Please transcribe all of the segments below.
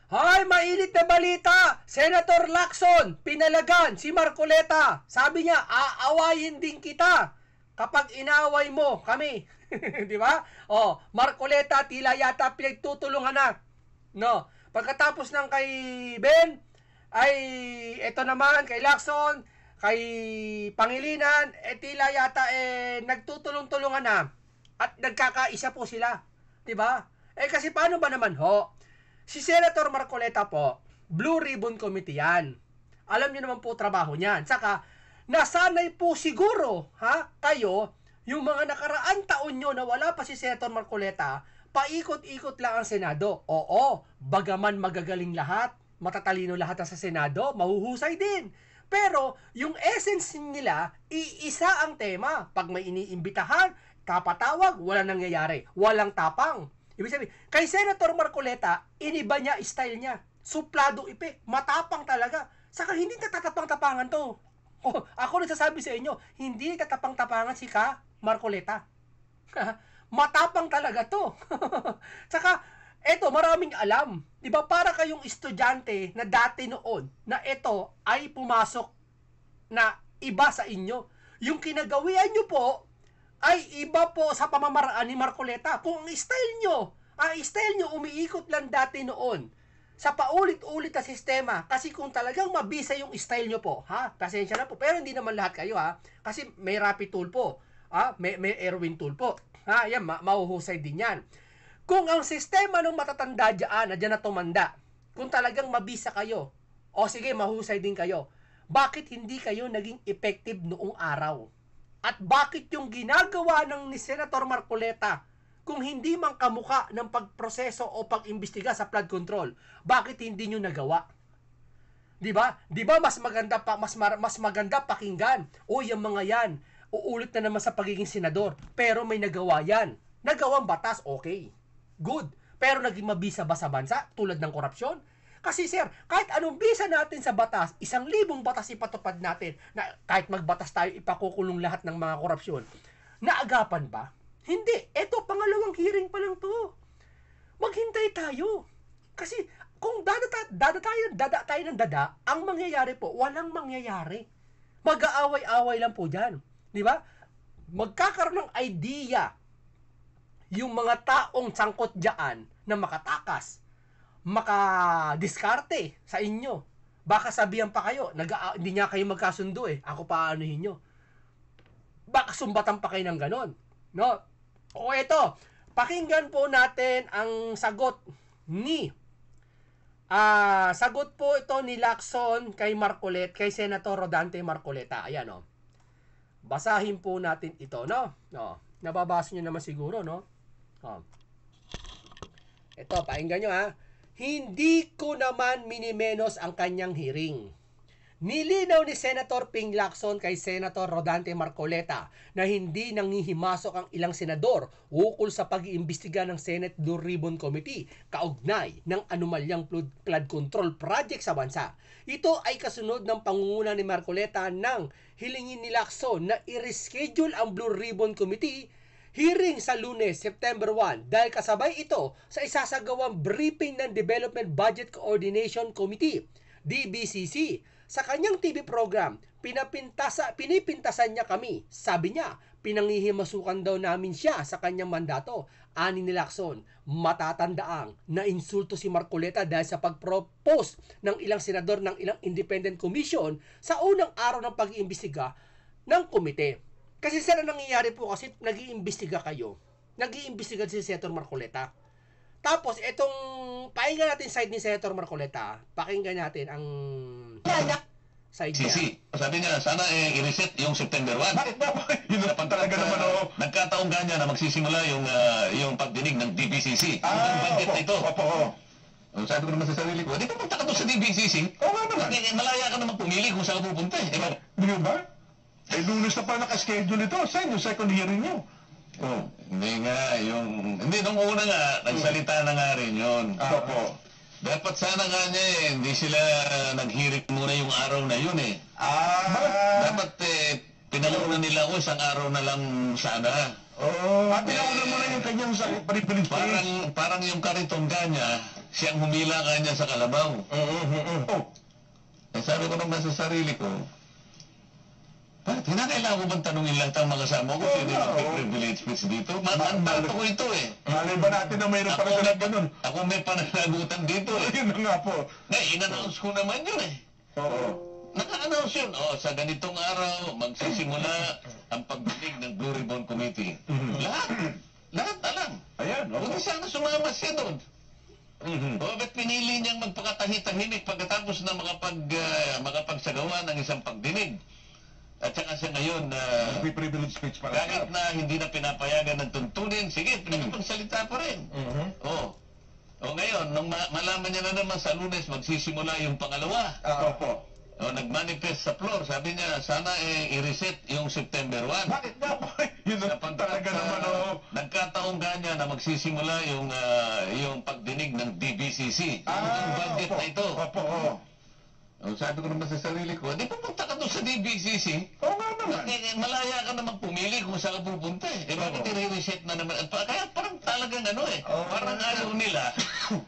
Hay, mainit na balita! Senator Lacson, pinalagan si Marcoleta. Sabi niya, aawayin din kita kapag inaway mo kami. Di ba? Oh, Marcoleta tila yata pinagtutulungan na. No. Pagkatapos ng kay Ben, ay ito naman kay Lacson, kay Pangilinan, tila yata nagtutulong-tulungan na at nagkakaisa po sila. Di ba? Kasi paano ba naman ho? Si Senator Marcoleta po, Blue Ribbon Committee yan. Alam niyo naman po trabaho niyan. Saka, nasanay po siguro, kayo, yung mga nakaraan taon nyo na wala pa si Senator Marcoleta, paikot-ikot lang ang Senado. Oo, bagaman magagaling lahat, matatalino lahat sa Senado, mahuhusay din. Pero, yung essence nila, iisa ang tema. Pag may iniimbitahan, kapatawag, walang nangyayari. Walang tapang. Ibig sabihin, kay Senator Marcoleta, iniba niya style niya. Suplado ipe, matapang talaga. Saka hindi tatatapang-tapangan to. Ako nagsasabi sa inyo, hindi tatapang-tapangan si Marcoleta. Matapang talaga to. Saka, eto, maraming alam. Diba, para kayong estudyante na dati noon, na ito ay pumasok na iba sa inyo. Yung kinagawian nyo po, ay iba po sa pamamaraan ni Marcoleta. Kung ang style nyo umiikot lang dati noon sa paulit-ulit na sistema, kasi kung talagang mabisa yung style nyo po, pasensya na po, pero hindi naman lahat kayo, kasi may Rapid tool po, may Erwin tool po, yan, mahuhusay din yan. Kung ang sistema ng matatanda dyan, na dyan na tumanda, kung talagang mabisa kayo, o sige, mahusay din kayo, bakit hindi kayo naging effective noong araw? At bakit yung ginagawa ni Senator Marcoleta, kung hindi man kamuka ng pagproseso o pag-imbestiga sa flood control, bakit hindi nyo nagawa? Di ba? Di ba mas maganda pakinggan? O yung mga yan, uulit na naman sa pagiging senador, pero may nagawa yan. Nagawang batas, okay. Good. Pero naging mabisa ba sa bansa tulad ng korupsyon? Kasi sir, kahit anong bisa natin sa batas, 1,000 batas ipatupad natin, na kahit magbatas tayo, ipakukulong lahat ng mga korupsyon. Naagapan ba? Hindi. Eto, pangalawang hearing pa lang to. Maghintay tayo. Kasi kung dada tayo ng dada, ang mangyayari po, walang mangyayari. Mag-aaway-away lang po dyan. Di ba? Magkakaroon ng idea yung mga taong sangkot dyan na makatakas, makadiskarte sa inyo. Baka sabihan pa kayo, hindi niya kayo magkasundo ako paanuhin nyo. Baka sumbatan pa kayo ng ganon. No? O eto, pakinggan po natin ang sagot po ito ni Lacson kay Senator Rodante Marcoleta. Ayan o. Basahin po natin ito, no? Nababasa nyo naman siguro, no? Ito, pakinggan nyo Hindi ko naman minimenos ang kanyang hearing. Nilinaw ni Senator Ping Lacson kay Senator Rodante Marcoleta na hindi nangihimasok ang ilang senador ukol sa pag-iimbestiga ng Senate Blue Ribbon Committee kaugnay ng anomalyang flood control project sa bansa. Ito ay kasunod ng pangunguna ni Marcoleta nang hilingin ni Lacson na i-reschedule ang Blue Ribbon Committee hearing sa Lunes, September 1 dahil kasabay ito sa isasagawang briefing ng Development Budget Coordination Committee, DBCC. Sa kanyang TV program, pinipintasan niya kami. Sabi niya, pinangihimasukan daw namin siya sa kanyang mandato. Ani ni Lacson, matatandaang na insulto si Marcoleta dahil sa pag-propose ng ilang senador ng ilang independent commission sa unang araw ng pag-iimbestiga ng komite. Kasi sir, ang nangyayari po kasi nag-iimbestiga kayo. Nag-iimbestiga si Senator Marcoleta. Tapos, itong pakinggan natin side ni Senator Marcoleta. Pakinggan natin ang side niya. Sabi niya, sana i-reset yung September 1. Bakit? Yun naman talaga naman Nagkataong ganyan na magsisimula yung pagdinig ng DBCC. Yung budget na ito. Opo. Sabi ko naman sa sarili ko, di ka punta ka doon sa DBCC. Oo nga naman. Malaya ka naman pumili kung saan ka pupunta. Di ba? Lunes na pa naka-schedule ito. Saan yung second hearing nyo? Hindi nga, hindi, nung una nga, nagsalita na nga rin yun. Opo. Dapat sana nga niya hindi sila nag-hearing muna yung araw na yun Ah. Dapat pinalauna nila ako isang araw na lang sana. Oo. Pinauna mo na yung kanyang privilege. Parang yung kariton kanya, siyang humila kanya sa kalabaw. Oh. Eh, sabi ko naman sa sarili ko, bakit hinakailangan ko bang tanungin lang ang mga kasama ko sino yung privilege speech dito? Mandato ko ito eh. Malay ba natin na mayroon pa rin ganun? Ako may pananagutan dito eh. Yun na nga po. In-announce ko naman yun eh. Oo. Naka-announce yun. Sa ganitong araw, magsisimula ang pagdinig ng Blue Ribbon Committee. Lahat alam. Ayan, oo. Huwag sana sumama siya doon. Ba't pinili niyang magpakatahit-tahimik pagkatapos na makapagsagawa ng isang pagdinig? At saka siya ngayon, May privilege speech para kahit na hindi na pinapayagan ng tuntunin, sige, pinapagsalita pa rin. O ngayon, nung malaman niya na naman sa Lunes, magsisimula yung pangalawa. Opo. Nag-manifest sa floor, sabi niya, sana i-reset yung September 1. Bakit nga po? Yun na talaga naman, Nagkataong kanya na magsisimula yung pagdinig ng DBCC. Yung budget na ito. Opo, oo. Sabi ko naman sa sarili ko, di pumunta ka doon sa DBCC. Oo nga naman. Malaya ka naman pumili kung saan ka pupunta eh. Bakit i-reset na naman? Kaya parang talagang parang ayaw nila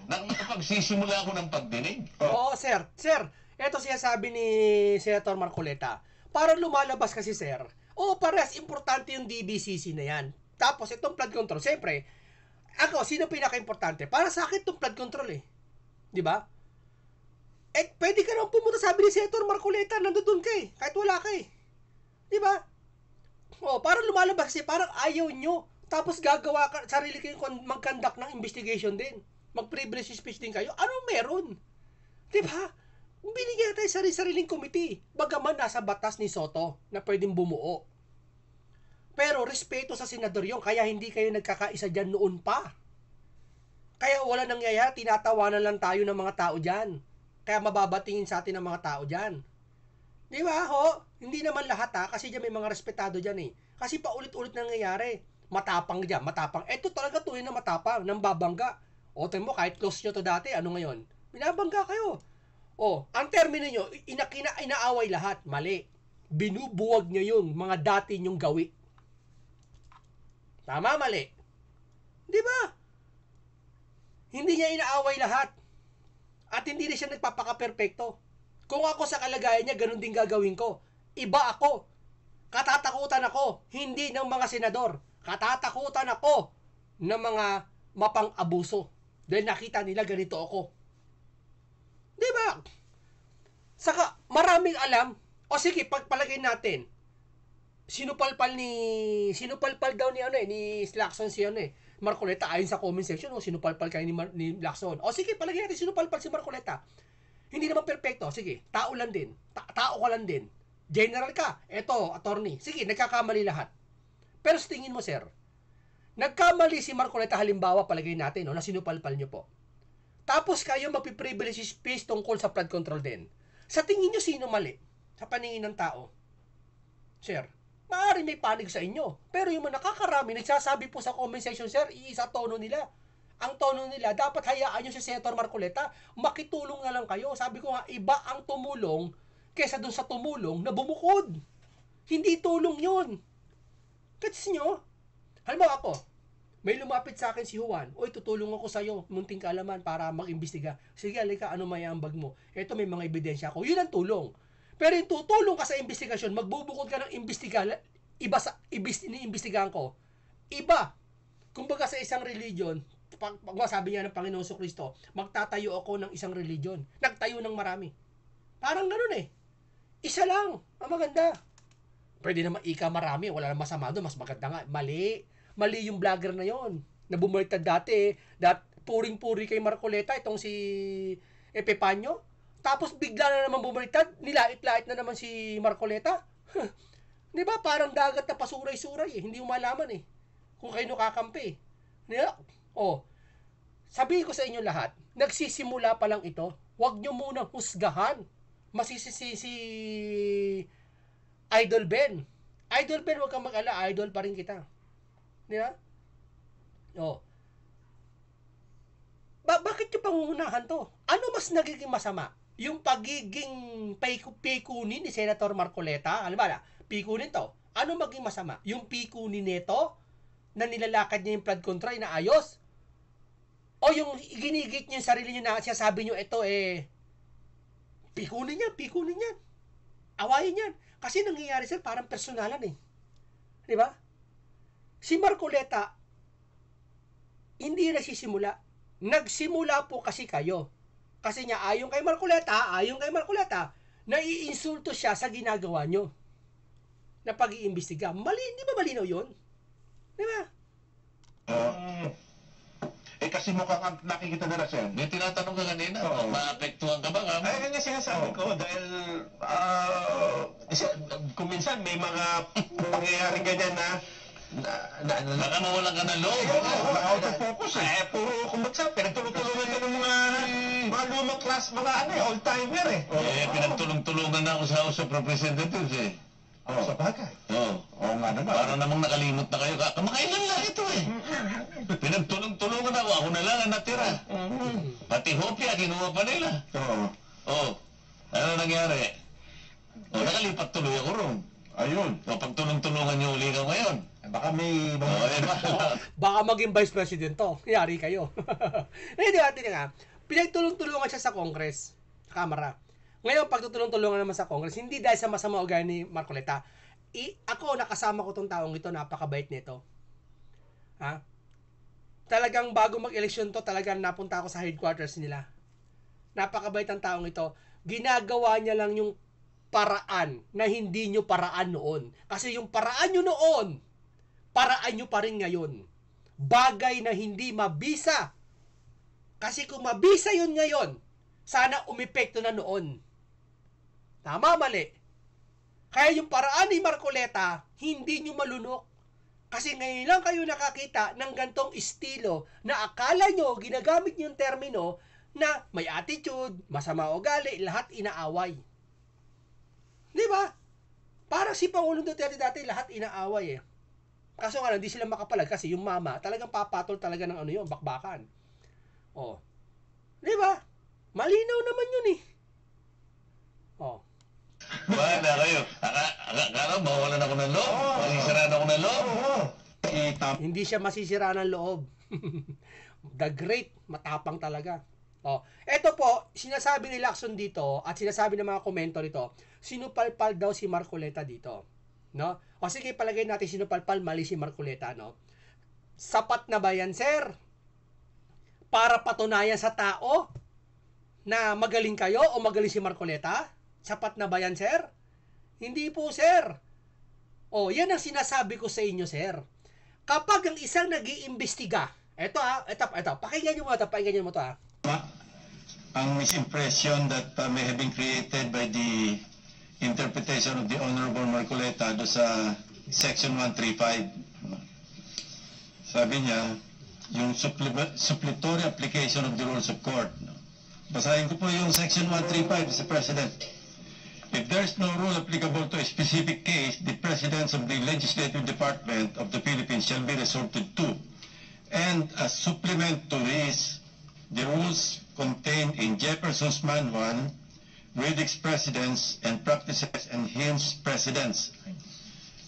na makapagsisimula ako ng pagdinig. Oo, sir. Sir, eto siya sabi ni Senator Marcoleta. Parang lumalabas kasi, sir. Oo, parehas importante yung DBCC na yan. Tapos, itong flood control. Siyempre, ako, sino pinaka-importante? Para sa akin, itong flood control eh. Di ba? Pwede ka naman pumunta, sabi ni Senator Marcoleta, nandoon ka eh. Kahit wala ka eh. Di ba? Oo, parang lumalabas kasi, parang ayaw nyo. Tapos gagawa ka, sarili kayo mag-conduct ng investigation din. Mag-privilege speech din kayo. Ano meron? Di ba? Binigyan tayo sariling committee. Bagaman nasa batas ni Soto na pwedeng bumuo. Pero respeto sa senador yun, kaya hindi kayo nagkakaisa dyan noon pa. Kaya wala nangyayari, tinatawanan lang tayo ng mga tao dyan. Kaya mababatingin sa atin ng mga tao dyan. Di ba, ho? Hindi naman lahat ha, kasi dyan may mga respetado dyan eh. Kasi paulit-ulit nangyayari. Matapang dyan, matapang. Eto talaga tuloy na matapang, nang babangga. O, mo, kahit close nyo to dati, ano ngayon? Binabangga kayo. O, ang termino nyo, inaaway lahat. Mali. Binubuwag nyo yung mga dati nyong gawi. Tama, mali. Di ba? Hindi niya inaaway lahat. At hindi rin siya nagpapaka-perfecto. Kung ako sa kalagayan niya, ganun din gagawin ko. Iba ako. Katatakutan ako, hindi ng mga senador. Katatakutan ako ng mga mapang-abuso. Dahil nakita nila ganito ako. Di ba? Saka, maraming alam. O sige, pagpalagay natin. Sinupalpal daw ni Lacson si Marcoleta ayon sa comment section, sinupalpal kayo ni Lacson. O sige, palagay natin sinupalpal si Marcoleta. Hindi naman perpekto. Sige, tao lang din. Tao ka lang din. General ka. Eto, attorney. Sige, nagkakamali lahat. Pero sa tingin mo, sir, nagkamali si Marcoleta halimbawa, palagay natin, na sinupalpal nyo po. Tapos kayo magpiprivilege speech tungkol sa flood control din. Sa tingin nyo, sino mali? Sa paningin ng tao. Sir, maaari may panig sa inyo. Pero yung mga nakakarami, nagsasabi po sa comment section, sir, iisa tono nila. Ang tono nila, dapat hayaan nyo si Senator Marcoleta, makitulong na lang kayo. Sabi ko nga, iba ang tumulong kesa dun sa tumulong na bumukod. Hindi tulong yun. Gets nyo? Halimbawa ako, may lumapit sa akin si Juan, oy, tutulong ako sa'yo, munting kaalaman para mag-imbestiga. Sige, alika, ano may ambag mo? Ito may mga ebidensya ko. Yun ang tulong. Pero yung tutulong ka sa investigasyon, magbubukod ka ng iba sa iniimbestigahan ko. Iba. Kumbaga sa isang religion, pag sabi niya ng Panginoon Kristo, magtatayo ako ng isang religion. Nagtayo ng marami. Parang ganun eh. Isa lang. Ang maganda. Pwede naman marami. Wala nang masama doon. Mas maganda nga. Mali. Mali yung vlogger na yon. Na bumaliktad dati. Puring-puri kay Marcoleta. Itong si Epipanyo. Tapos bigla na naman bumaliktad. Nilait-lait na naman si Marcoleta. Di ba? Parang dagat na pasuray-suray eh. Hindi mo malaman eh. Kung kayo kakampi eh. Sabihin ko sa inyo lahat, nagsisimula pa lang ito. Huwag nyo munang husgahan. Masisisi si Idol Ben. Idol Ben, huwag kang mag-ala. Idol pa rin kita. Di ba? Bakit yung pangungunahan to? Ano mas nagiging masama? Yung pagiging pikunin ni Senator Marcoleta, alam ba na, pikunin to. Ano maging masama? Yung pikunin nito na nilalakad niya yung flood control, inaayos? O yung ginigit niyo yung sarili niyo na sinasabi niyo, ito pikunin yan. Awayin yan. Kasi nangyayari sir, parang personalan Di ba? Si Marcoleta, hindi nagsisimula. Nagsimula po kasi kayo. Kasi niya, ayon kay Marcoleta, naiinsulto siya sa ginagawa nyo na pag-iimbestiga. Di ba malinaw yun? Di ba? Kasi mukhang nakikita nila, sir. May tinatanong ka kanina, Oo. maapektuhan ka ba? Ay, nga sinasabi ko, dahil kung minsan may mga pangyayari ganyan na Baka mawalan ka ng loob. Out of focus puro kumbagsa, pinagtulong-tulungan ka ng mga lumang class, mga old-timer Pinagtulong-tulungan na ako sa House of Representatives Sa bagay. Oo. Oo nga naman. Para namang nakalimot na kayo. Kamakailan lang ito Pinagtulong-tulungan ako. Ako na lang ang natira. Pati hopya, kinuha pa nila. Oo. Ano nangyari? Nakalipat tuloy ako ron. Ayun. Pagtulong-tulungan niyo uli ka ngayon. Baka may... Baka maging vice president to. Yari kayo. Di ba? Pinagtulong-tulungan siya sa Congress. Kamara. Ngayon, pagtutulong-tulungan naman sa Congress, hindi dahil sa masama ugali ni Marcoleta. Ako, nakasama ko tong taong ito, napakabait nito. Talagang bago mag-eleksyon to, talagang napunta ako sa headquarters nila. Napakabait ang taong ito. Ginagawa niya lang yung paraan na hindi nyo paraan noon. Kasi yung paraan nyo noon, paraan nyo pa rin ngayon. Bagay na hindi mabisa. Kasi kung mabisa yun ngayon, sana umepekto na noon. Tama, mali. Kaya yung paraan ni Marcoleta, hindi nyo malunok. Kasi ngayon lang kayo nakakita ng gantong estilo na akala nyo, ginagamit nyo yung termino na may attitude, masama ugali, lahat inaaway. Di ba? Parang si Pangulong Duterte dati lahat inaaway Kaso nga, hindi sila makapalag kasi yung mama talagang papatol talaga ng bakbakan. Di ba? Malinaw naman yun Bahala kayo. Akala mawalan ako ng loob. Masisiraan ako ng loob. Hindi siya masisira ng loob. The great, matapang talaga. Ito po, sinasabi ni Lacson dito at sinasabi ng mga komento nito, sinupalpal daw si Marcoleta dito. No? Sige, palagay natin sinupalpal, mali si Marcoleta, no? Sapat na ba yan, sir? Para patunayan sa tao na magaling kayo o magaling si Marcoleta? Sapat na ba yan, sir? Hindi po, sir. Yan ang sinasabi ko sa inyo, sir. Kapag ang isang nag-iimbestiga, ito, pakinggan nyo mo to. ang misimpression that may have been created by the interpretation of the Honorable Marcoleta do sa Section 135. Sabi niya, yung suppletory application of the rules of court. Basahin ko po yung Section 135, Mr. President. If there is no rule applicable to a specific case, the presidents of the Legislative Department of the Philippines shall be resorted to. And as supplement to this, the rules contained in Jefferson's Manual with its precedents and practices and hence precedents.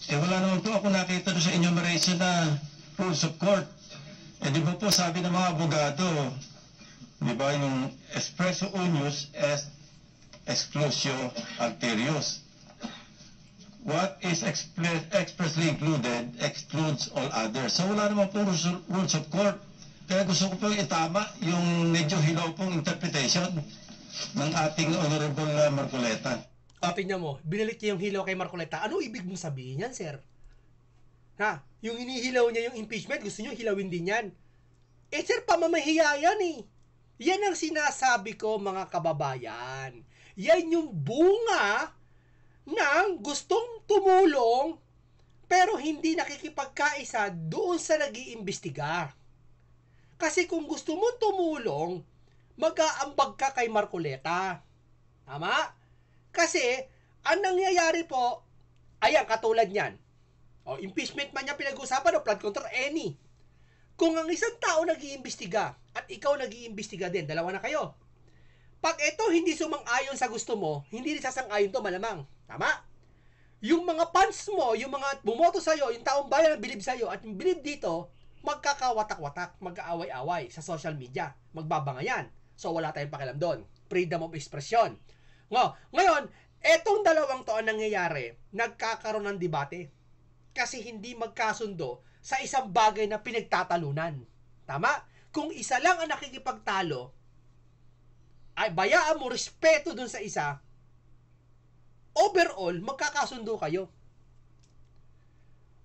Wala naman po ako nakita doon sa enumeration na rules of court. Di ba po sabi ng mga abogado, di ba yung expresso unius est exclusio alterius. What is expressly included excludes all others. So wala naman po rules of court. Kaya gusto ko po itama yung medyo hilaw pong interpretation ng ating Honorable Marcoleta. Tingnan mo, binalik niya yung hilaw kay Marcoleta. Ano ibig mong sabihin yan, sir? Yung inihilaw niya yung impeachment, gusto niyo hilawin din yan. Sir, pamamahiya yan Yan ang sinasabi ko, mga kababayan. Yan yung bunga ng gustong tumulong pero hindi nakikipagkaisa doon sa nag-iimbestiga. Kasi kung gusto mong tumulong, mag-aambag ka kay Marcoleta. Tama? Kasi, ang nangyayari po, ayan, katulad niyan. Impeachment man niya pinag-usapan o flood control, any. Kung ang isang tao nag-iimbestiga at ikaw nag-iimbestiga din, dalawa na kayo. Pag ito hindi sumang-ayon sa gusto mo, hindi rin sasang-ayon to malamang. Tama? yung mga fans mo, yung mga bumoto sa'yo, yung taong bayan na bilib sa'yo, at yung bilib dito, magkakawatak-watak, magkaaway-away sa social media. Magbabangayan. So, wala tayong pakialam doon. Freedom of expression. Ngayon, etong dalawang to ang nangyayari, nagkakaroon ng debate. Kasi hindi magkasundo sa isang bagay na pinagtatalunan. Tama? Kung isa lang ang nakikipagtalo, ay bayaan mo respeto dun sa isa, overall, magkakasundo kayo.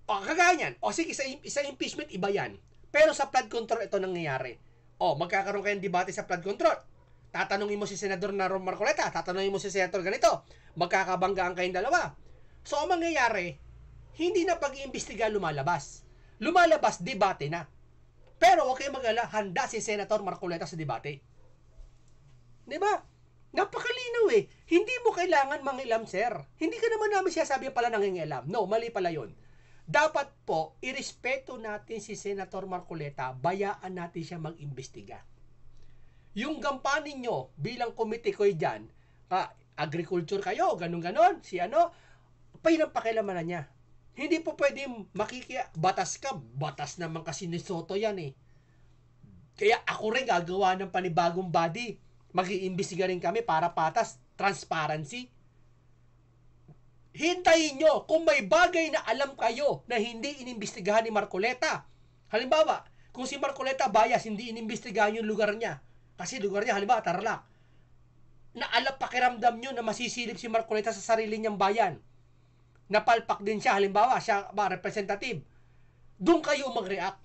O, kagaya niyan. O, sige, sa impeachment, iba yan. Pero sa flood control, ito nangyayari. O, magkakaroon kayong debate sa flood control. Tatanungin mo si Senador Naron Marcoleta, tatanungin mo si Senator ganito. Magkakabanggaan kayong dalawa. So, ang mangyayari, hindi na pag-iimbestiga lumalabas. Lumalabas, debate na. Pero, huwag kayong mag-alala, handa si Senator Marcoleta sa debate. Diba? Napakalinaw eh. Hindi mo kailangan mangilam, sir. Hindi ka naman namin siya sabi pala nangingilam. No, mali pala yun. Dapat po, irespeto natin si Senator Marcoleta, bayaan natin siya mag-imbestiga. Yung gampanin nyo bilang komite ko dyan, agriculture kayo, ganun-ganon, si ano, pinapakilaman na niya. Hindi po pwede batas ka, batas naman kasi ni Soto yan eh. Kaya ako rin gagawa ng panibagong body. Mag-iimbestiga rin kami para patas, transparency. Hintayin nyo kung may bagay na alam kayo na hindi inimbestigahan ni Marcoleta. Halimbawa, kung si Marcoleta bias, hindi inimbestigahan yung lugar niya. Kasi lugar niya, halimbawa, Tarlac. Na alam pakiramdam nyo na masisilip si Marcoleta sa sarili niyang bayan. Napalpak din siya, halimbawa, siya representative. Doon kayo mag-react.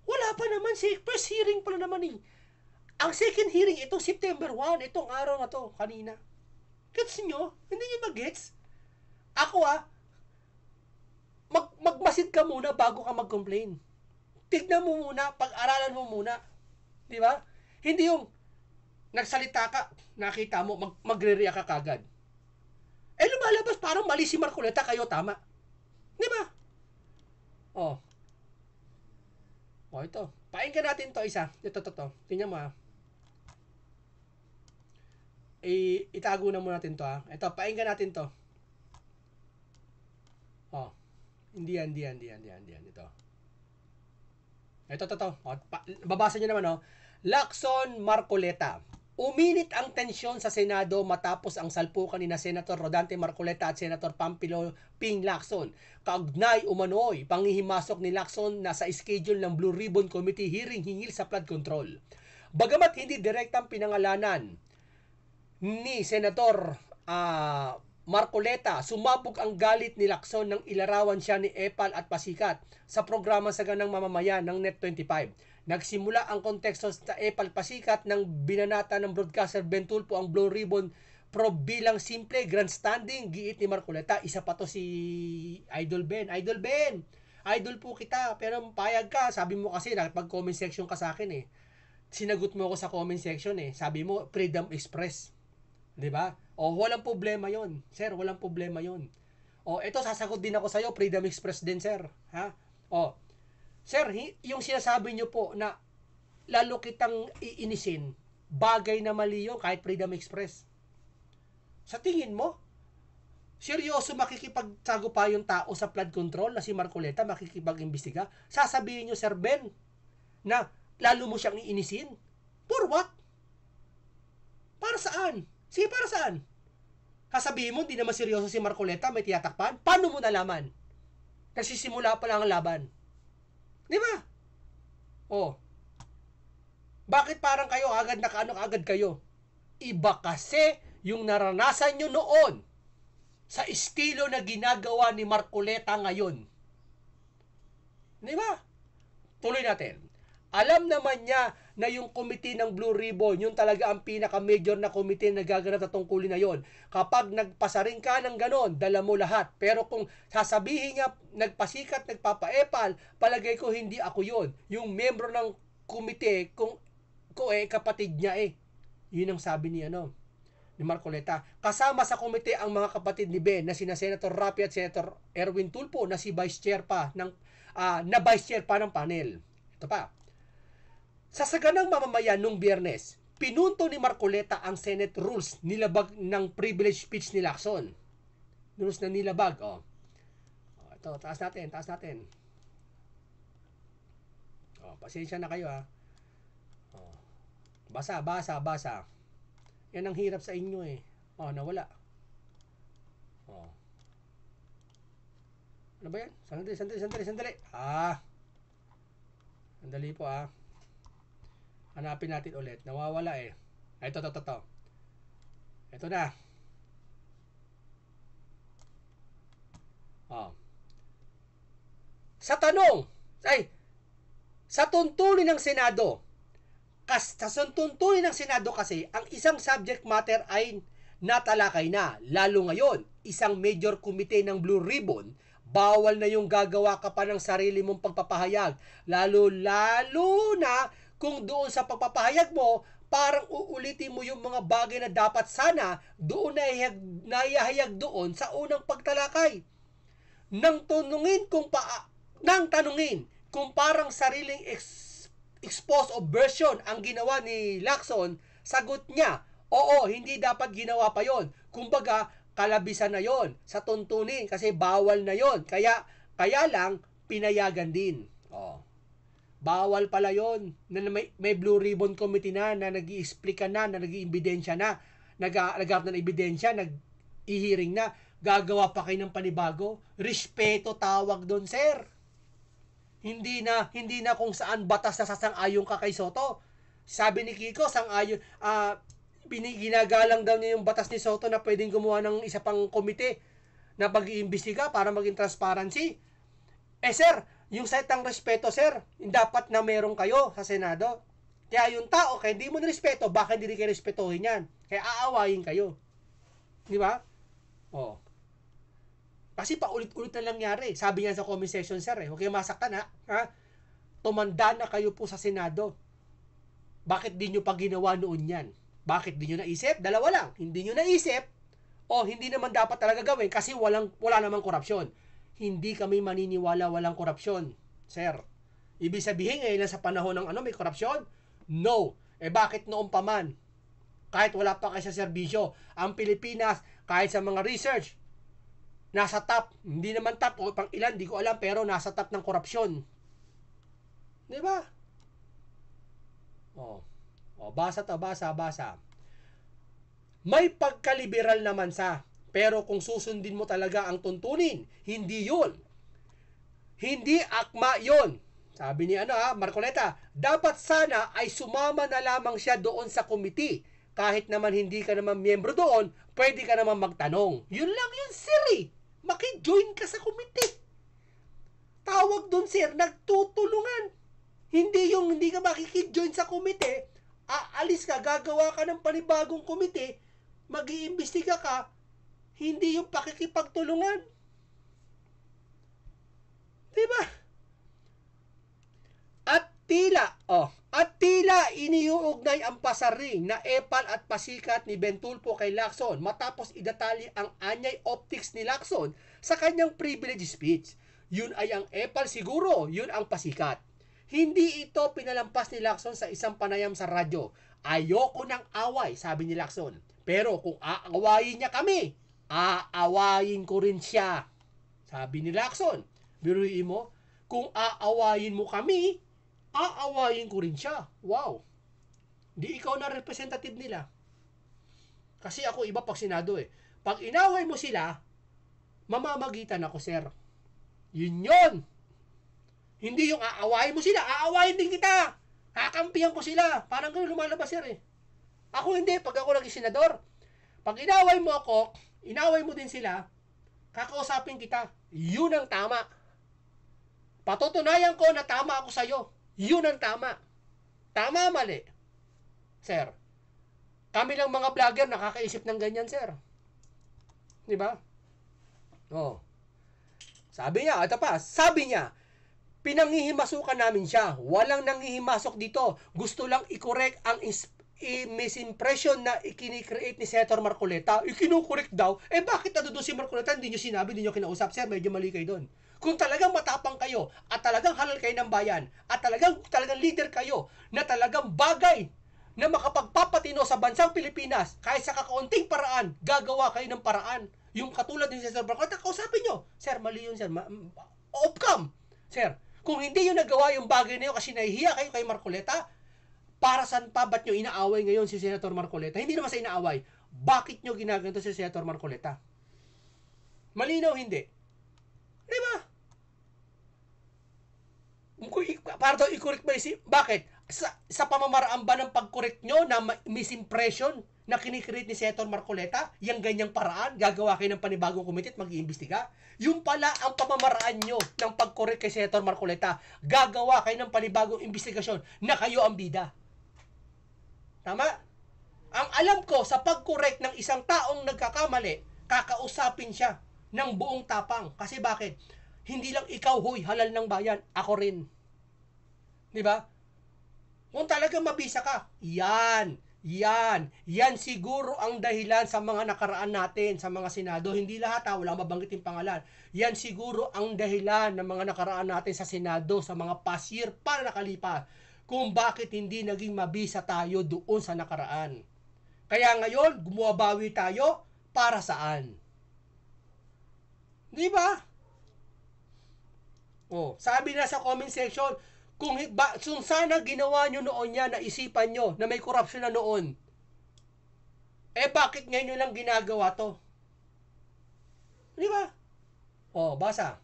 Wala pa naman, first hearing pa naman eh. Ang second hearing, itong September 1, itong araw na to, kanina. Gets nyo? Hindi nyo mag-gets? Ako magmasid ka muna bago ka mag-complain. Tignan mo muna, pag-aralan mo muna. Di ba? Hindi yung nagsalita ka, nakita mo, magre-react ka kagad. Eh lumalabas, parang mali si Marcoleta, kayo tama. Di ba? Ito. Painggan natin to isa. Ito. Tingnan mo itago na muna natin to Ito, painggan natin to. Hindi yan. Ito. Babasa nyo naman, Lacson Marcoleta. Uminit ang tensyon sa Senado matapos ang salpukan ni Senator Rodante Marcoleta at Senator Pampilo Ping Lacson. Kaugnay umano'y panghihimasok ni Lacson na sa schedule ng Blue Ribbon Committee hearing hingil sa flood control. Bagamat hindi direktang pinangalanan ni Senator Marcoleta, sumabog ang galit ni Lacson nang ilarawan siya ni Epal at Pasikat sa programa Saganang Mamamayan ng Net25. Nagsimula ang konteksto sa Epal Pasikat nang binanata ng broadcaster Ben Tulfo ang Blue Ribbon Probe bilang simple grandstanding. Giit ni Marcoleta, isa pa to si Idol Ben. Idol po kita, pero payag ka. Sabi mo kasi, pag-comment section ka sa akin sinagot mo ako sa comment section Sabi mo, freedom express. Diba? Walang problema yon, sir. Walang problema yon. Ito, sasagot din ako sa'yo. Freedom express din, sir. Ha? Sir, yung sinasabi nyo po na lalo kitang iinisin, bagay na mali yun kahit freedom express. Sa tingin mo, seryoso makikipagsago pa yung tao sa flood control na si Marcoleta, makikipag-imbestiga? Sasabihin nyo, Sir Ben, na lalo mo siyang iinisin? For what? Para saan? Sige, para saan? Sasabihin mo, hindi naman seryoso si Marcoleta, may tiyatakpan? Paano mo nalaman? Nagsisimula pa lang ang laban. Di ba? Bakit parang kayo agad agad kayo? Iba kasi yung naranasan nyo noon sa estilo na ginagawa ni Marcoleta ngayon. Di ba? Tuloy natin. Alam naman niya na yung komite ng Blue Ribbon, yung talaga ang pinaka-major na komite na gaganap na tungkulin na yon. Kapag nagpasaring ka ng ganon, dala mo lahat. Pero kung sasabihin niya, nagpasikat, nagpapaepal, palagay ko hindi ako yon. Yung membro ng komite, kung kapatid niya Yun ang sabi ni Marcoleta. Kasama sa komite ang mga kapatid ni Ben na sina Senator Rapi at Senator Erwin Tulfo na si Vice Chair pa ng panel. Ito pa. Sa Saganang Mamamayan nung Biyernes, pinunto ni Marcoleta ang Senate rules nilabag ng privilege speech ni Lacson. Rules na nilabag, Ito, taas natin. Oh, pasensya na kayo ha. Oh. Basa. Yan ang hirap sa inyo eh. Oh, nawala. Oh. Ano ba yan? Sandali. Sandali po ah. Hanapin natin ulit. Nawawala eh. Ito. Ito na. Oh. Sa tuntunin ng Senado. Sa tuntunin ng Senado kasi, ang isang subject matter ay natalakay na. Lalo ngayon, isang major committee ng Blue Ribbon, bawal na yung gagawa ka pa ng sarili mong pagpapahayag. Lalo na kung doon sa pagpapahayag mo, parang uulitin mo yung mga bagay na dapat sana doon naihahayag doon sa unang pagtalakay. Nang tanungin kung parang sariling expose of version ang ginawa ni Lacson, sagot niya, oo, hindi dapat ginawa pa yon. Kumbaga, kalabisan na yon sa tuntunin kasi bawal na yon. Kaya lang, pinayagan din. Oh. Bawal pala yon. May Blue Ribbon Committee na nag-i-explica na nag-i-ebidensya na, nag-agap na ebidensya, nag-i-hearing na, gagawa pa kayo ng panibago. Respeto tawag doon, sir. Hindi na kung saan batas na sasang-ayon ka kay Soto. Sabi ni Kiko, sang-ayon, ginagalang daw niya yung batas ni Soto na pwedeng gumawa ng isa pang komite na pag-iimbestiga para maging transparency. Sir, yung salitang respeto, sir, dapat na meron kayo sa Senado. Kaya yung tao, kaya hindi mo nirespeto, baka hindi kayo respetuhin yan. Kaya aawayin kayo. Di ba? Oh. Kasi paulit-ulit na nangyari. Sabi niya sa comment section, sir, huwag kayo masaktan ha? Tumanda na kayo po sa Senado. Bakit di nyo pa ginawa noon yan? Bakit di nyo naisip? Dalawa lang. Hindi nyo naisip o hindi naman dapat talaga gawin kasi wala namang korupsyon. Hindi kami maniniwala walang korupsyon, sir. Ibig sabihin ngayon sa panahon ng may korupsyon? No. Bakit noon pa man? Kahit wala pa kayo sa serbisyo, ang Pilipinas, kahit sa mga research, nasa top, hindi naman top o pang ilan, di ko alam, pero nasa top ng korupsyon. Di ba? Basa. May pagkaliberal naman pero kung susundin mo talaga ang tuntunin, hindi yun. Hindi akma yun. Sabi ni Marcoleta, dapat sana ay sumama na lamang siya doon sa committee. Kahit naman hindi ka naman miyembro doon, pwede ka naman magtanong. Yun lang yun, sir eh. Maki-join ka sa committee. Tawag doon, sir, nagtutulungan. Hindi ka makiki-join sa committee, aalis ka, gagawa ka ng panibagong committee, mag-iimbestiga ka, hindi yung pakikipagtulungan. Diba? At tila iniuugnay ang pasaring na epal at pasikat ni Bentulfo kay Lacson matapos idatali ang anyay optics ni Lacson sa kanyang privilege speech. Yun ay ang epal siguro, yun ang pasikat. Hindi ito pinalampas ni Lacson sa isang panayam sa radyo. Ayoko ng away, sabi ni Lacson. Pero kung aawayin niya kami, aawayin ko rin siya. Sabi ni Lacson. Biruin mo, kung aawayin mo kami, aawayin ko rin siya. Wow. Di ikaw na representative nila. Kasi ako iba pag Senado eh. Pag inaway mo sila, mamamagitan ako, sir. Yun. Hindi yung aawayin mo sila, aawayin din kita. Kakampihan ko sila. Parang gano'n lumalabas, sir eh. Ako hindi, pag ako naging senador. Pag inaway mo ako, inaway mo din sila, kakausapin kita. Yun ang tama. Patutunayan ko na tama ako sa'yo. Yun ang tama. Tama, mali. Sir, kami lang mga vlogger nakakaisip ng ganyan, sir. Di ba? Sabi niya, pinanghihimasukan namin siya. Walang nanghihimasok dito. Gusto lang i-correct ang misimpression na ikini-create ni Senator Marcoleta. Ikinu-correct daw. Bakit doon si Marcoleta? Hindi nyo sinabi, hindi nyo kinausap. Sir, medyo mali kayo doon. Kung talagang matapang kayo at talagang halal kayo ng bayan at talagang leader kayo na talagang bagay na makapagpapatino sa bansang Pilipinas, kahit sa kakaunting paraan, gagawa kayo ng paraan. Yung katulad ni Senator Marcoleta, kausapin nyo, sir, mali yun, sir. Outcome. Sir, kung hindi nyo nagawa yung bagay na yun kasi nahihiya kayo kay Marcoleta, para saan pa ba't nyo inaaway ngayon si Senator Marcoleta? Hindi naman sa inaaway. Bakit nyo ginaganto si Senator Marcoleta? Malinaw, hindi. Di ba? Para daw i-correct ba yung bakit? Sa pamamaraan ba ng pag-correct nyo na misimpression na kinikreate ni Senator Marcoleta, yung ganyang paraan, gagawa kayo ng panibagong komite at mag-iimbestiga? Yung pala ang pamamaraan nyo ng pag-correct kay Senator Marcoleta, gagawa kayo ng panibagong investigasyon na kayo ang bida. Tama? Ang alam ko, sa pag-correct ng isang taong nagkakamali, kakausapin siya ng buong tapang. Kasi bakit? Hindi lang ikaw, huy, halal ng bayan, ako rin. Di ba? Kung talaga mabisa ka, yan siguro ang dahilan sa mga nakaraan natin, sa mga senado. Hindi lahat, wala mabanggit yung pangalan. Yan siguro ang dahilan ng mga nakaraan natin sa senado, sa mga past year para nakalipas, kung bakit hindi naging mabisa tayo doon sa nakaraan. Kaya ngayon, gumabawi tayo, para saan? Di ba? Oh, sabi na sa comment section, kung sana ginawa nyo noon yan, naisipan nyo na may korupsyon na noon, bakit ngayon nyo lang ginagawa to? Di ba? Oh, basa.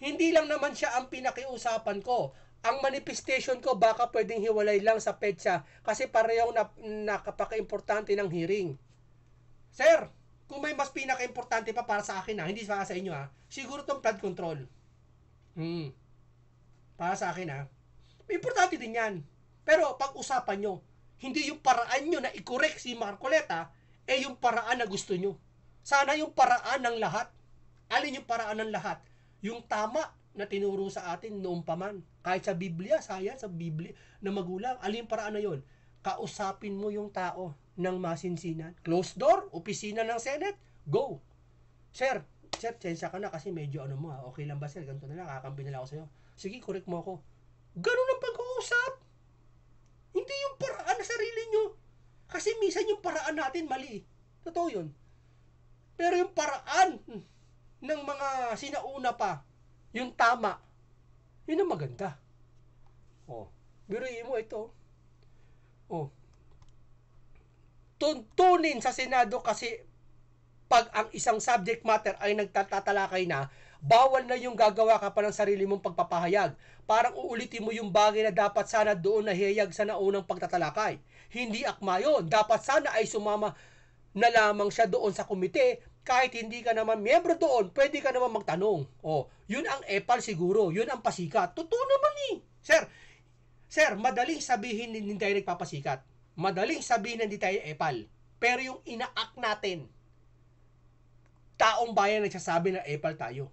Hindi lang naman siya ang pinakiusapan ko. Ang manifestation ko baka pwedeng hiwalay lang sa petsa kasi parehong nakapaka-importante ng hearing. Sir, kung may mas pinaka-importante pa para sa akin hindi para sa inyo siguro tong flood control. Para sa akin importante din yan. Pero pag-usapan nyo, hindi yung paraan nyo na i-correct si Marcoleta, yung paraan na gusto nyo. Sana yung paraan ng lahat. Alin yung paraan ng lahat? Yung tama na tinuro sa atin noong pa man. Kahit sa Biblia, sa Biblia na magulang, alin yung paraan na yun? Kausapin mo yung tao ng masinsinan. Closed door, opisina ng Senate, go. Sir, tsensya ka na kasi medyo okay lang ba sir? Ganito na lang, kakampi na lang ako sa'yo. Sige, correct mo ako. Ganun ang pag-uusap. Hindi yung paraan na sarili nyo. Kasi minsan yung paraan natin mali. Totoo yun. Pero yung paraan ng mga sinauna pa, yung tama, yun ang maganda. Biruin mo ito. Tuntunin sa Senado kasi pag ang isang subject matter ay nagtatalakay na, bawal na yung gagawa ka pa ng sarili mong pagpapahayag. Parang uulitin mo yung bagay na dapat sana doon nahihayag sa naunang pagtatalakay. Hindi akma yun. Dapat sana ay sumama na lamang siya doon sa komite. Kahit hindi ka naman miyembro doon, pwede ka naman magtanong. Yun ang epal siguro. Yun ang pasikat. Totoo naman Sir, madaling sabihin hindi tayo nagpapasikat. Madaling sabihin hindi tayo epal. Pero yung ina-act natin, taong bayan nagsasabi na epal tayo.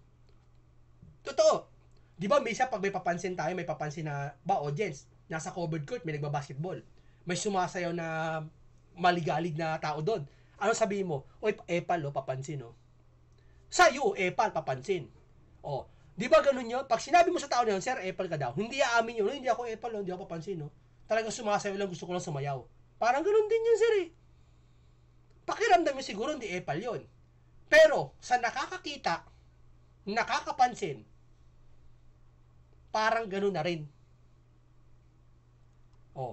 Totoo. Di ba, misa pag may papansin tayo, may papansin na audience, nasa covered court, may nagbabasketball. May sumasayaw na maligalig na tao doon. Ano sabihin mo? Epal, papansin, Sa'yo, epal, papansin. Di ba ganun yun? Pag sinabi mo sa tao na yun, sir, epal ka daw. Hindi aamin yun, hindi ako epal, hindi ako papansin, Talagang sumasayaw lang, gusto ko lang sumayaw. Parang ganun din yun, sir, Pakiramdam mo siguro hindi epal yun. Pero, sa nakakakita, nakakapansin, parang ganun na rin.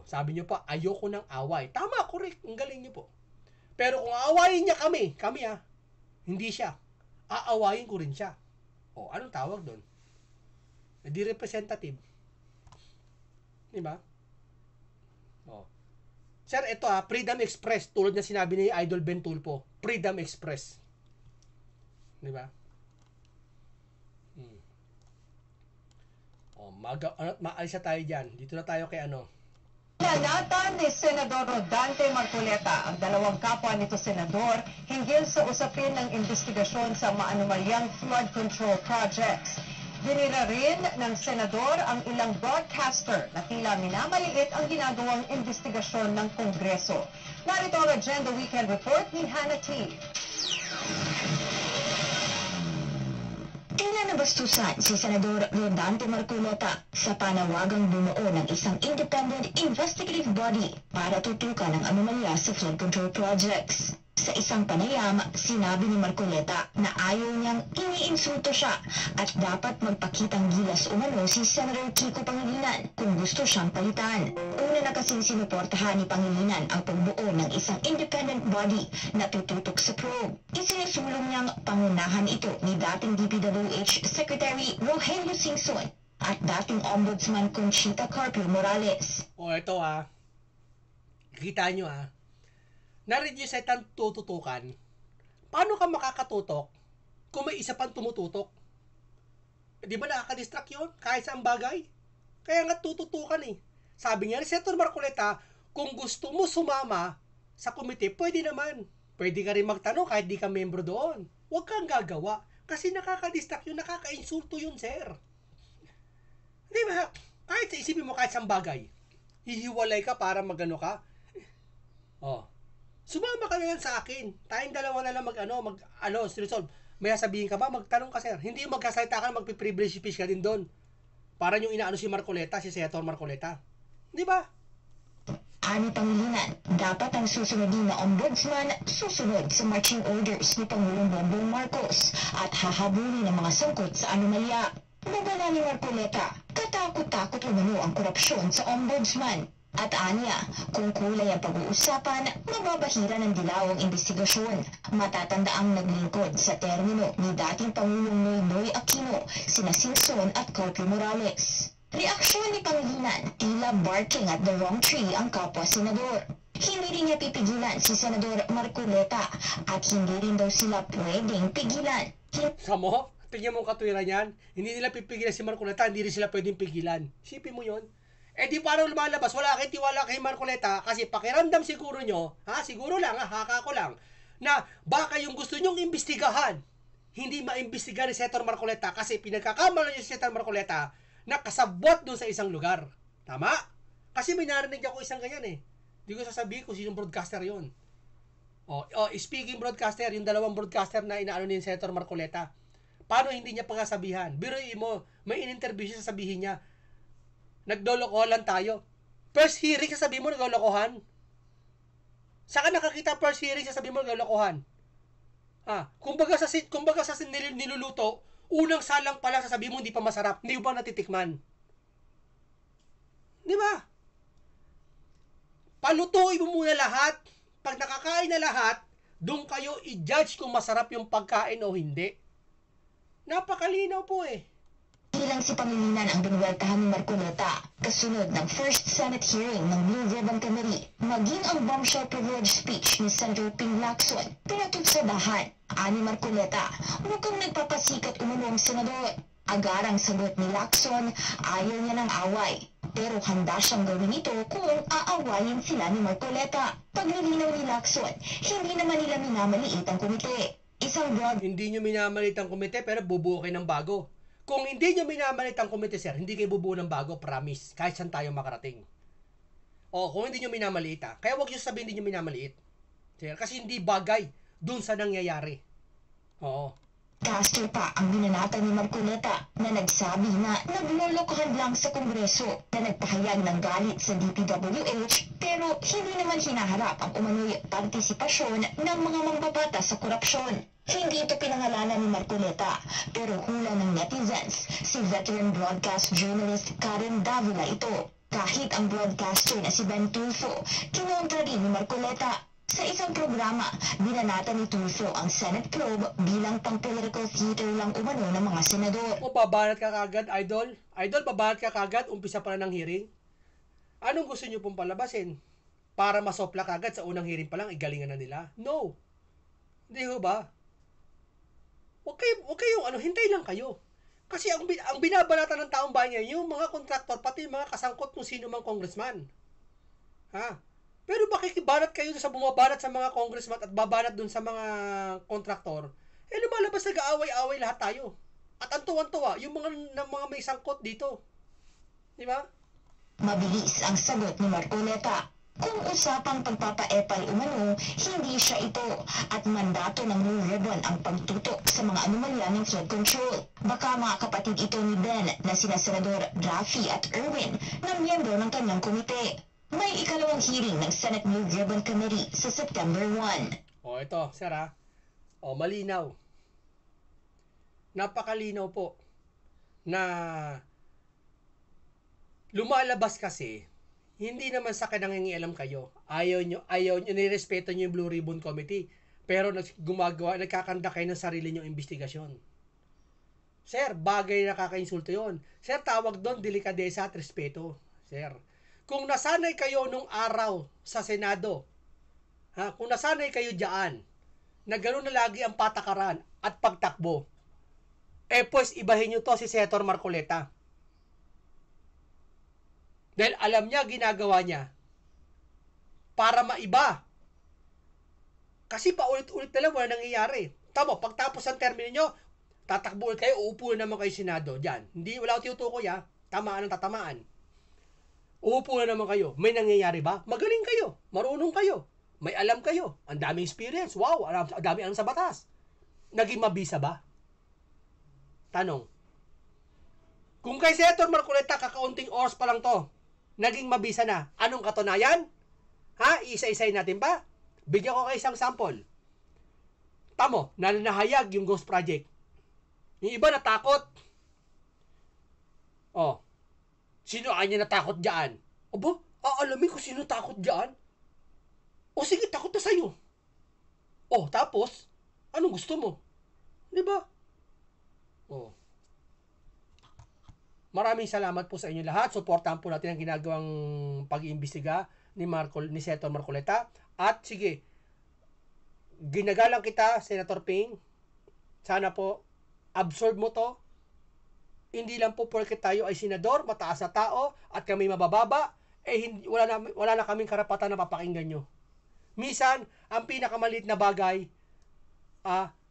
Sabi nyo pa, ayoko ng away. Tama, correct. Ang galing nyo po. Pero kung aawayin niya kami hindi siya. Aawayin ko rin siya. Anong tawag doon? Di representative. Diba? Sir, ito Freedom Express. Tulad na sinabi ni Idol Ben Tulpo. Freedom Express. Diba? Maalis na tayo dyan. Dito na tayo kay Nanatan ni Senador Rodante Marcoleta ang dalawang kapwa nito senador hinggil sa usapin ng investigasyon sa maanumalyang flood control projects. Dinira rin ng senador ang ilang broadcaster na tila minamaliit ang ginagawang investigasyon ng Kongreso. Narito ang Agenda Weekend Report ni Hannah T. Pinanabastusan si Senador Rodante Marcoleta sa panawagang bumuo ng isang independent investigative body para tutukan ang anomalya sa flood control projects. Sa isang panayam, sinabi ni Marcoleta na ayaw niyang iniinsulto siya at dapat magpakitang gilas umano si Senator Kiko Pangilinan kung gusto siyang palitan. Una na kasing sinuportahan ni Pangilinan ang pagbuo ng isang independent body na tututok sa probe. Isinusulong niyang pangunahan ito ni dating DPWH Secretary Rogelio Singson at dating Ombudsman Conchita Carpio Morales. O ito kita nyo na-reduce ang tututukan. Paano ka makakatutok kung may isa pang tumututok? Di ba nakaka-distract yun? Kahit saan bagay? Kaya nga tututukan Sabi niya ni Senator Marcoleta, kung gusto mo sumama sa komite, pwede naman. Pwede ka rin magtanong kahit di ka membro doon. Huwag kang gagawa. Kasi nakaka-distract yun, nakaka-insulto yun, sir. Di ba? Kahit sa isipin mo kahit saan bagay, hihiwalay ka para magano ka. Sumama ka na yan sa akin. Tayong dalawa na lang resolve. May sabihin ka ba? Magtanong ka, sir. Hindi yung magkasalita ka, magpiprivilege speech ka din doon. Para yung inaano si Marcoleta, si Senator Marcoleta. Di ba? Ani Pangilinan, dapat ang susunod din na ombudsman susunod sa marching orders ni Pangulong Bongbong Marcos at hahabulin ng mga sangkot sa anomalya. Babala ni Marcoleta, katakot-takot umano ang korupsyon sa ombudsman. At anya, kung kulay ang pag-uusapan, mababahira ng dilawang investigasyon. Matatanda ang naglingkod sa termino ni dating Pangulong Noynoy Aquino, sina Singson at Carpio Morales. Reaksyon ni Pangilinan, tila barking at the wrong tree ang kapwa-senador. Hindi rin niya pipigilan si Senador Marcoleta at hindi rin daw sila pwedeng pigilan. Samo, tingnan mo katwiran yan. Hindi nila pipigilan si Marcoleta, hindi rin sila pwedeng pigilan. Sipin mo yon. Di parang lumalabas, wala kayong tiwala kay Marcoleta kasi pakiramdam siguro nyo, siguro lang, haka ko lang, na baka yung gusto nyong imbestigahan, hindi maimbestigahan ni Senator Marcoleta kasi pinagkakamalan nyo si Senator Marcoleta na kasabwat doon sa isang lugar. Tama? Kasi may narinig ako isang ganyan Hindi ko sasabihin kung sinong broadcaster yon. Speaking broadcaster, yung dalawang broadcaster na inaano ni Senator Marcoleta. Paano hindi niya pagkasabihan? Biruin mo, may in-interview siya, sasabihin niya, nagdolokohan lang tayo. First hearing, sasabihin mo nagdolokohan. Saan ka nakakita first hearing, sasabihin mo nagdolokohan? Kumbaga sa niluluto, unang salang pa lang sasabihin mo hindi pa masarap, hindi ba natitikman? Di ba? Palutuin mo muna lahat. Pag nakakain na lahat, doon kayo i-judge kung masarap yung pagkain o hindi. Napakalinaw po Ilang si Pangilinan ang binuweltahan ni Marcoleta kasunod ng first Senate hearing ng Blue Ribbon Committee. Maging ang bombshell privilege speech ni Senator Ping Lacson pinatutsadahan. Ani Marcoleta, mukhang nagpapasikat umano ang senador. Agarang sagot ni Lacson, ayaw niya ng away. Pero handa siyang gawin ito kung aawayin sila ni Marcoleta. Paglilinaw ni Lacson, hindi naman nila minamaliit ang komite. Hindi nyo minamaliit ang komite pero bubuo kayo ng bago. Kung hindi nyo minamaliit ang komite, sir, hindi kayo bubuo ng bago, promise. Kahit saan tayo makarating. Kung hindi nyo minamaliit Kaya huwag nyo sabihin hindi nyo minamaliit. Sir, kasi hindi bagay dun sa nangyayari. Caster pa ang binanatan ni Marcoleta na nagsabi na naglolokohan lang sa Kongreso na nagpahayag ng galit sa DPWH pero hindi naman hinaharap ang umano'y partisipasyon ng mga mambabata sa korupsyon. Hindi ito pinangalanan ni Marcoleta pero hula ng netizens, si veteran broadcast journalist Karen Davila ito. Kahit ang broadcaster na si Ben Tulfo, kinontra rin ni Marcoleta. Sa isang programa, binanatan ni Tulfo ang Senate probe bilang pang-political theater lang umano ng mga senador. Babanat ka kagad, Idol? Idol, babanat ka kagad, umpisa pa lang ng hearing? Anong gusto nyo pong palabasin? Para masopla kagad sa unang hearing pa lang, igalingan na nila? No. Hindi ho ba? Huwag kayong hintay lang kayo. Kasi ang binabanatan ng taong bayan ngayon, yung mga kontraktor, pati yung mga kasangkot kung sino mang congressman. Pero makikibanat kayo sa bumabanat sa mga congressman at babanat dun sa mga kontraktor, lumalabas nag-aaway-aaway lahat tayo. At ang tuwan-tuwa, yung mga may sangkot dito. Di ba? Mabilis ang sagot ni Marcoleta. Kung usapang pagpapaepal umano, hindi kompetensya ito at mandato ng Blue Ribbon ang pagtutok sa mga anomalya ng flood control. Baka mga kapatid ito ni Ben na sina Senador Raffy at Erwin na miyembro ng kanyang komite. May ikalawang hearing ng Senate Blue Ribbon Committee sa September 1. O ito, sir ha. O malinaw. Napakalinaw po na lumalabas kasi hindi naman sa akin nangingialam kayo. Ayaw nyo, nirespeto nyo yung Blue Ribbon Committee. Pero nagkakanda kayo ng sarili nyong investigasyon. Sir, bagay na nakakainsulto yon. Sir, tawag doon delikadesa at respeto. Sir, kung nasanay kayo nung araw sa Senado, kung nasanay kayo dyan, na gano'n na lagi ang patakaran at pagtakbo, pues ibahin nyo to si Senator Marcoleta. Dahil alam niya, ginagawa niya para maiba. Kasi paulit-ulit na lang wala nangyayari. Tama, pagtapos ang termino nyo, tatakbo ulit kayo, uupo na naman kayo Senado. Diyan. Hindi, wala ko tinutukoy tamaan ang tatamaan. Uupo na naman kayo. May nangyayari ba? Magaling kayo. Marunong kayo. May alam kayo. Ang daming experience. Wow, ang daming alam sa batas. Naging mabisa ba? Tanong. Kung kay Senator Marcoleta, kakaunting oras pa lang to, naging mabisa na. Anong katunayan? Isa-isay natin ba? Bigyan ko kayo isang sample. Tamo, nanahayag yung Ghost Project. Yung iba natakot. Sino anya natakot dyan? Aba, aalamin ko sino takot dyan? Sige, takot na sa'yo. Tapos, anong gusto mo? Di ba? Maraming salamat po sa inyo lahat. Suportahan po natin ang ginagawang pag-iimbestiga ni Senator Marcoleta. At sige, ginagalang kita, Senator Ping. Sana po, absorb mo to. Hindi lang po porket tayo ay senador, mataas na tao, at kami mabababa, wala na kaming karapatan na papakinggan nyo. Minsan, ang pinakamaliit na bagay,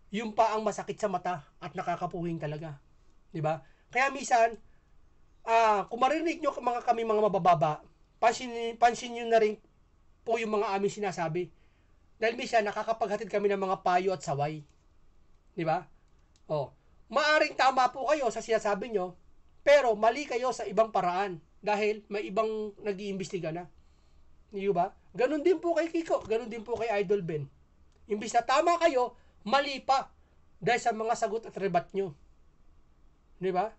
yung pa ang masakit sa mata at nakakapuhing talaga. Diba? Kaya minsan, kung marinig nyo kami mga mabababa, pansin nyo na rin po yung mga aming sinasabi. Dahil minsan, nakakapaghatid kami ng mga payo at saway. Diba? Maaring tama po kayo sa sinasabi nyo, pero mali kayo sa ibang paraan dahil may ibang nag-iimbestiga na. Di ba? Ganon din po kay Kiko, ganon din po kay Idol Ben. Imbis na tama kayo, mali pa dahil sa mga sagot at rebat nyo. Di ba?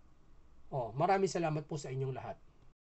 Maraming salamat po sa inyong lahat.